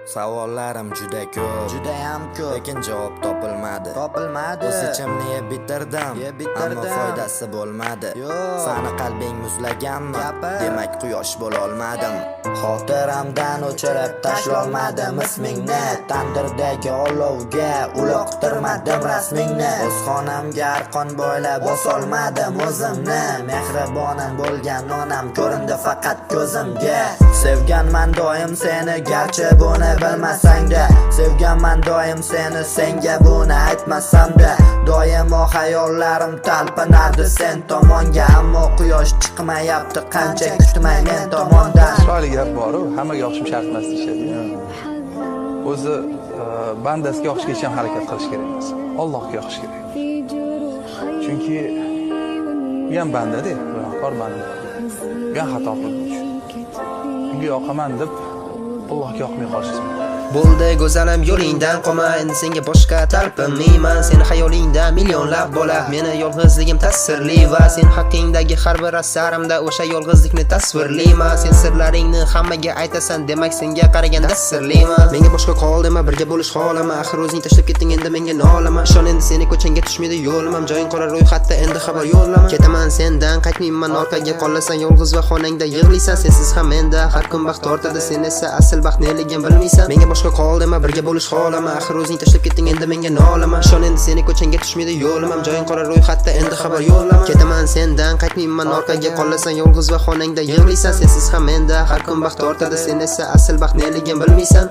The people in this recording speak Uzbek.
Savollarim juda ko'p, Judayam ko'p. lekin javob topilmadi. O'z ichimni yeb bitirdim, ammo foydasi bo'lmadi. Sani qalbing muzlaganmi? Demak quyosh bo'la olmadim. Xotiramdan o'chirib tashlolmadim ismingni, tandirdagi olovga uloqtirmadim rasmingni. O'z xonamga arqon bo'ylab bosolmadim o'zimni. Mehribonim bo'lgan onam ko'rindi faqat ko'zimga. Sevganman doim seni, garchi buni bilmasang-da. Sevganman doim seni, senga buni aytmasam-da. Doimo hayollarim talpinardi sen tomonga, ammo quyosh chiqmayapti, qancha kutmay men tomondan. Chiroyli gap bor-ku, hammaga yoqishim shart emas deyishadi. O'zi bandasiga yoqishga ham harakat qilish kerak emas. Allohga yoqish kerak. Chunki u ham banda-da, gunohkor banda. U ham xato qiluvchi. Unga yoqaman deb Allohga yoqmay qolish mumkin. Bo'ldi go'zalim yo'lingdan qolma, endi senga boshqa talpinmayman. Seni xayolingda millionlab bola, meni yolg'izligim ta'sirli va sen haqqingdagi har bir asarimda o'sha yolg'izlikni tasvirlayman. Sen sirlaringni hammaga aytasan, demak senga qaraganda sirlayman. Menga boshqa qol dema, birga bo'lish xohlaman. Axir o'zing tashlab ketding, endi menga nolama. Ishon, endi seni ko'changga tushmaydi yo'limam. Joying qora ro'yxatda, endi xabar yo'llama. Ketaman sendan, qaytmayman orqaga, qolasan yolg'iz va xonangda yig'laysan. Sensiz ham menda har kun baxt tortadi, sen esa asl baxt neligini bilmaysan. Menga boshqa qol dema, birga bo'lish xohlaman. Axir o'zing tashlab ketding, endi menga nolama. Ishon, endi seni ko'changga tushmaydi yo'limam. Joying qora ro'yxatda, endi xabar yo'llama. Ketaman sendan, qaytmayman orqaga, qolasan yolg'iz va xonangda yig'laysan. Sensiz ham menda har kun baxt tortadi, sen esa asl baxt neligini bilmaysan.